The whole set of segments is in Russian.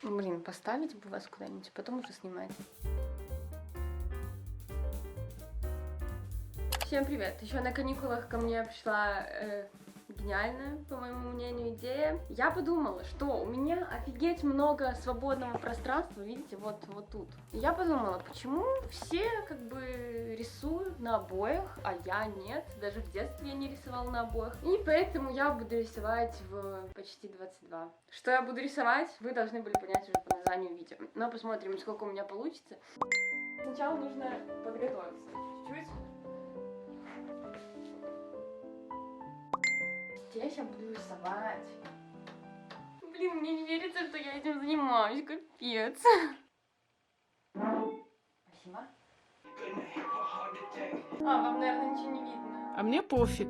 Блин, поставить бы вас куда-нибудь, потом уже снимать. Всем привет! Еще на каникулах ко мне пришла гениальная, по моему мнению, идея. Я подумала, что у меня офигеть много свободного пространства, видите, вот тут. И я подумала, почему все как бы рисуют на обоях, а я нет. Даже в детстве я не рисовала на обоях. И поэтому я буду рисовать в почти 22. Что я буду рисовать, вы должны были понять уже по названию видео. Но посмотрим, сколько у меня получится. Сначала нужно подготовиться чуть-чуть. Здесь я буду рисовать. Блин, мне не верится, что я этим занимаюсь, капец. Спасибо. Вам, наверное, ничего не видно. А мне пофиг.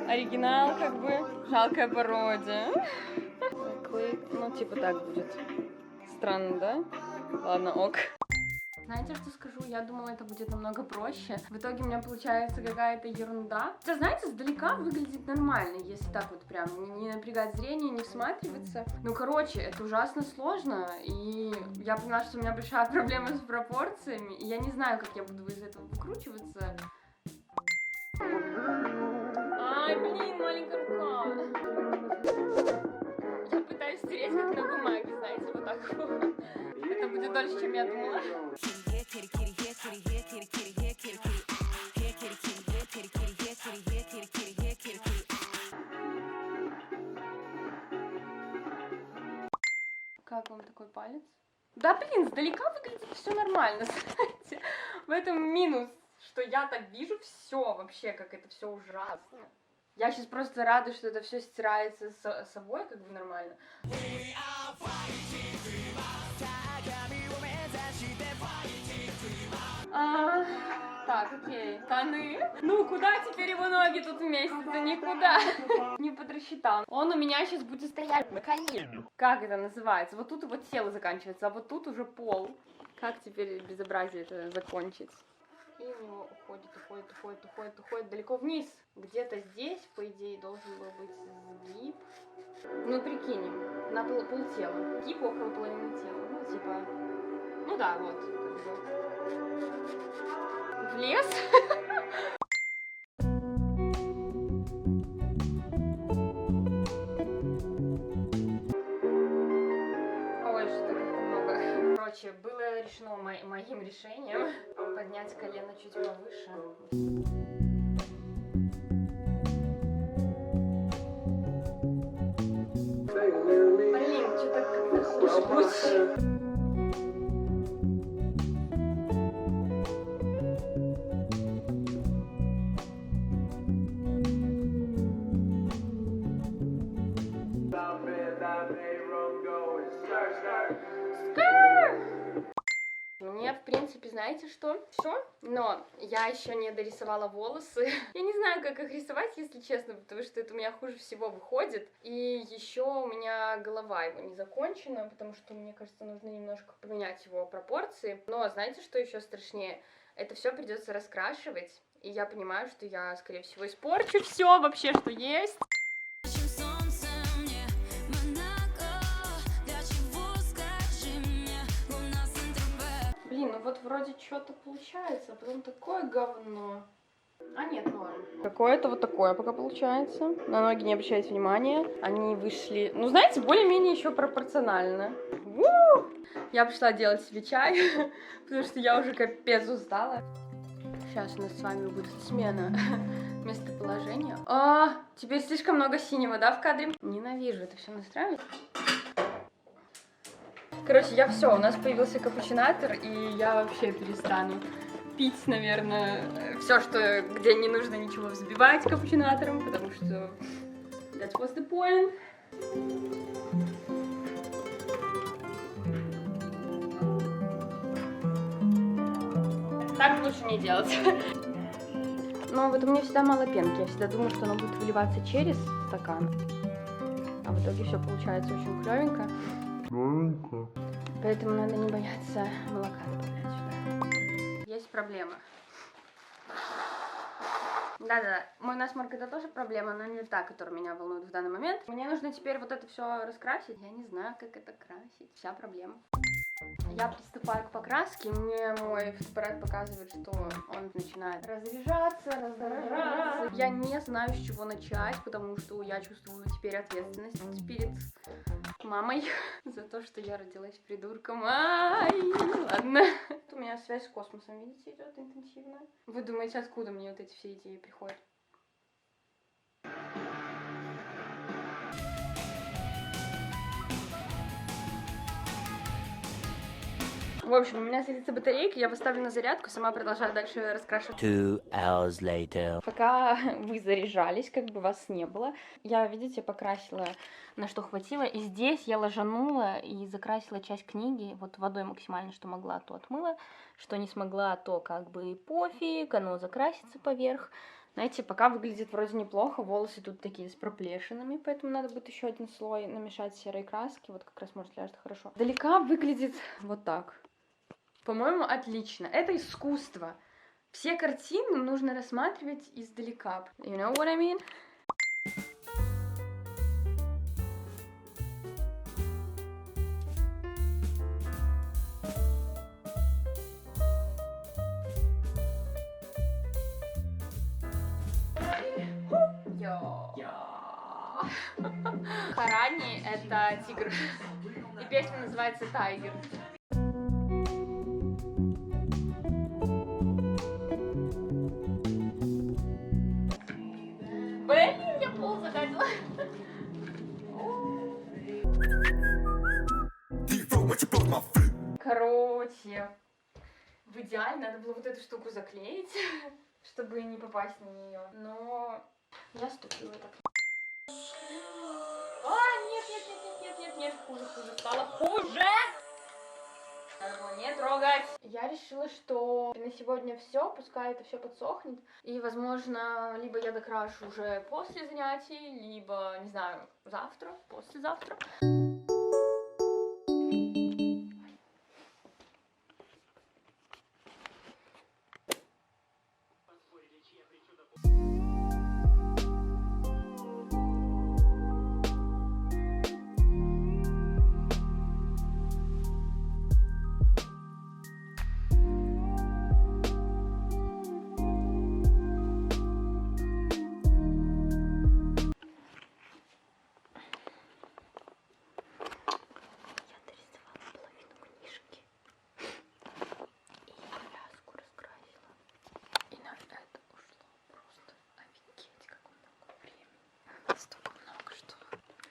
Оригинал, как бы, жалкая пародия. Ну, типа так будет. Странно, да? Ладно, ок. Знаете, что скажу? Я думала, это будет намного проще. В итоге у меня получается какая-то ерунда. Хотя, знаете, сдалека выглядит нормально, если так вот прям не напрягать зрение, не всматриваться. Ну, короче, это ужасно сложно, и я поняла, что у меня большая проблема с пропорциями, и я не знаю, как я буду из этого выкручиваться. Ай, блин, маленькая рука. Я пытаюсь стереть как на бумаге, знаете, вот так вот. Это будет дольше, чем я думала. Как вам такой палец? Да блин, сдалека выглядит все нормально, знаете. В этом минус, что я так вижу все вообще, как это все ужасно. Я сейчас просто рада, что это все стирается с собой, как бы нормально. Так, окей. Штаны. Ну, куда теперь его ноги тут вместятся? Никуда. Не подрасчитал. Он у меня сейчас будет стоять на коленях. Как это называется? Вот тут вот тело заканчивается, а вот тут уже пол. Как теперь безобразие это закончить? И у него уходит далеко вниз. Где-то здесь, по идее, должен был быть сгиб. Ну, прикинем, на полтела. Гиб около половины тела. Ну, типа, ну да, вот. Влез. Ой, что-то как-то много. Короче, было решено моим решением поднять колено чуть повыше. Блин, что-то как-то хуже получилось. Мне, в принципе, знаете что? Все, но я еще не дорисовала волосы. Я не знаю, как их рисовать, если честно, потому что это у меня хуже всего выходит. И еще у меня голова его не закончена, потому что, мне кажется, нужно немножко поменять его пропорции. Но знаете, что еще страшнее? Это все придется раскрашивать, и я понимаю, что я, скорее всего, испорчу все вообще, что есть. Блин, ну вот вроде что-то получается, а потом такое говно. А нет, норм. Какое-то вот такое пока получается. На ноги не обращайте внимания. Они вышли, ну знаете, более-менее еще пропорционально. Я пришла делать себе чай, потому что я уже капец устала. Сейчас у нас с вами будет смена местоположения. Теперь слишком много синего, да, в кадре? Ненавижу это все настраивать. Короче, у нас появился капучинатор, и я вообще перестану пить, наверное, все, где не нужно ничего взбивать капучинатором, потому что that was the point. Так лучше не делать. Но вот у меня всегда мало пенки, я всегда думаю, что оно будет выливаться через стакан, а в итоге все получается очень клевенько. Поэтому надо не бояться молока добавлять сюда. Есть проблема. Да-да, мой насморк это тоже проблема, но не та, которая меня волнует в данный момент. Мне нужно теперь вот это все раскрасить. Я не знаю, как это красить. Вся проблема. Я приступаю к покраске, мне мой фотоаппарат показывает, что он начинает разряжаться, раздражаться. Я не знаю, с чего начать, потому что я чувствую теперь ответственность перед мамой за то, что я родилась придурком. Ай, ладно. У меня связь с космосом, видите, идет интенсивно. Вы думаете, откуда мне вот эти все идеи приходят? В общем, у меня садится батарейка, я поставлю на зарядку, сама продолжаю дальше раскрашивать. 2 hours later. Пока вы заряжались, как бы вас не было, я, видите, покрасила на что хватило. И здесь я ложанула и закрасила часть книги, вот водой максимально, что могла, то отмыла, что не смогла, то как бы пофиг, оно закрасится поверх. Знаете, пока выглядит вроде неплохо, волосы тут такие с проплешинами, поэтому надо будет еще один слой намешать серой краски, вот как раз может ляжет хорошо. Далека выглядит вот так. По-моему, отлично. Это искусство. Все картины нужно рассматривать издалека. You know what I mean? Харани — это тигр. И песня называется «Тайгер». Блин, я пол загадила. Короче, в идеале надо было вот эту штуку заклеить, чтобы не попасть на нее. Но я ступила так. А, нет, хуже, стало хуже! Надо было не трогать. Я решила, что на сегодня все, пускай это все подсохнет. И, возможно, либо я докрашу уже после занятий, либо, не знаю, завтра, послезавтра. Столько много, что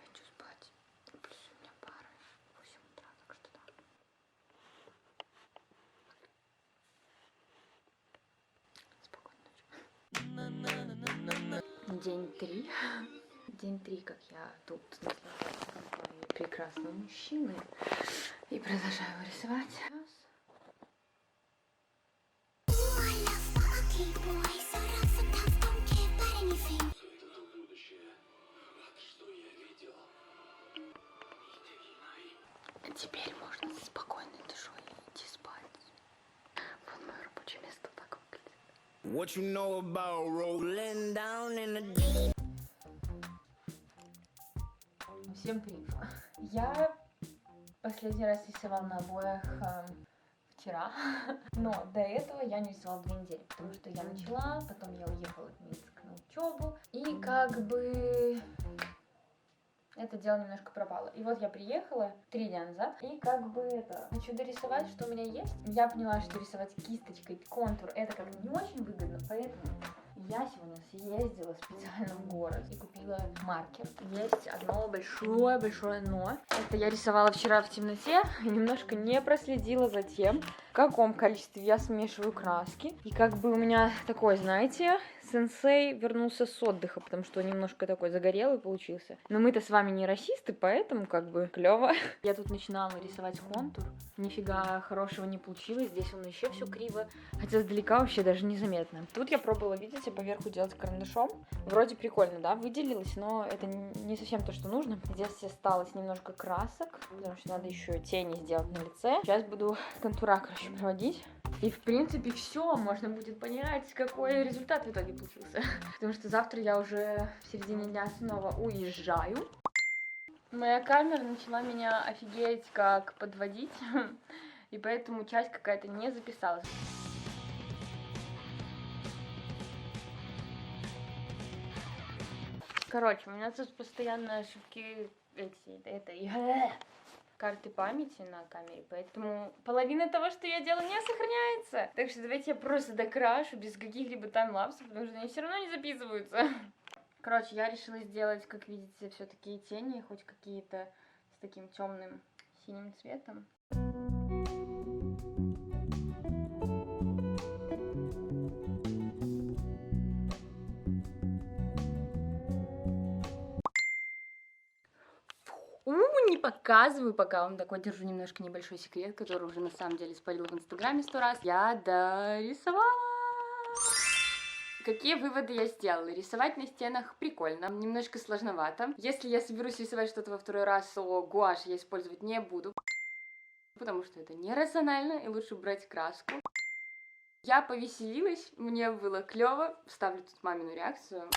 хочу спать. Плюс у меня пары в 8 утра, так что да. Спокойной ночи. День 3. День 3, как я тут наслаждаюсь компанией прекрасного мужчины. И продолжаю его рисовать. Теперь можно со спокойной душой идти спать. Вот мое рабочее место так выглядит. What you know about rolling down in the deep? Всем привет. Я последний раз рисовала на обоях вчера, но до этого я не рисовала 2 недели, потому что я начала, потом я уехала в Минск на учебу, и как бы это дело немножко пропало. И вот я приехала 3 дня назад, и как бы это, хочу дорисовать, что у меня есть. Я поняла, что рисовать кисточкой контур это как не очень выгодно, поэтому я сегодня съездила специально в город и купила маркер. Есть одно большое но. Это я рисовала вчера в темноте и немножко не проследила за тем, в каком количестве я смешиваю краски. И как бы у меня такой, знаете, сенсей вернулся с отдыха, потому что он немножко такой загорелый получился. Но мы-то с вами не расисты, поэтому как бы клево. Я тут начинала рисовать контур. Нифига хорошего не получилось. Здесь он еще все криво. Хотя сдалека вообще даже незаметно. Тут я пробовала, видите, поверху делать карандашом. Вроде прикольно, да, выделилось, но это не совсем то, что нужно. Здесь осталось немножко красок, потому что надо еще тени сделать на лице. Сейчас буду контура, короче, проводить. И в принципе все, можно будет понять, какой результат в итоге получился. Потому что завтра я уже в середине дня снова уезжаю. Моя камера начала меня офигеть как подводить, и поэтому часть какая-то не записалась. Короче, у меня тут постоянно ошибки карты памяти на камере, поэтому половина того, что я делаю, не сохраняется. Так что давайте я просто докрашу без каких-либо таймлапсов, потому что они все равно не записываются. Короче, я решила сделать, как видите, все-таки тени, хоть какие-то с таким темным синим цветом. Не показываю пока, вам такой держу немножко небольшой секрет, который уже на самом деле спалил в Инстаграме 100 раз. Я дорисовала! Какие выводы я сделала? Рисовать на стенах прикольно, немножко сложновато. Если я соберусь рисовать что-то во второй раз, то гуашь я использовать не буду, потому что это нерационально, и лучше брать краску. Я повеселилась, мне было клево. Ставлю тут мамину реакцию.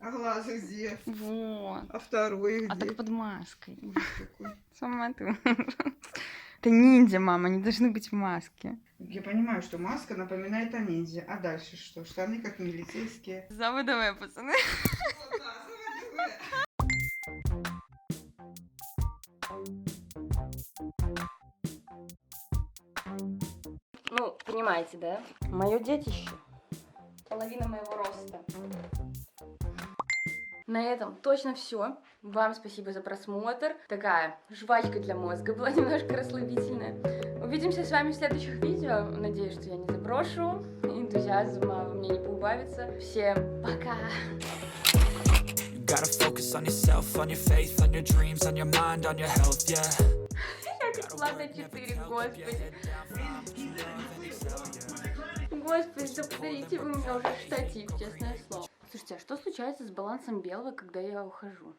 А глаза где? Вот. А второй где? А так под маской. Такой. Сама ты. Это ниндзя, мама, они должны быть в маске. Я понимаю, что маска напоминает о ниндзя. А дальше что? Штаны как милицейские. Заводовые, пацаны. Ну, понимаете, да? Мое детище. Половина моего роста. На этом точно все. Вам спасибо за просмотр. Такая жвачка для мозга была немножко расслабительная. Увидимся с вами в следующих видео. Надеюсь, что я не заброшу. Энтузиазма у меня не поубавится. Всем пока! Gotta focus on yourself, on your faith, on your dreams, on your mind, on your health, yeah. Я как Влада 4, господи. Господи, да подарите вы мне уже штатив, честное слово. Слушайте, а что случается с балансом белого, когда я ухожу?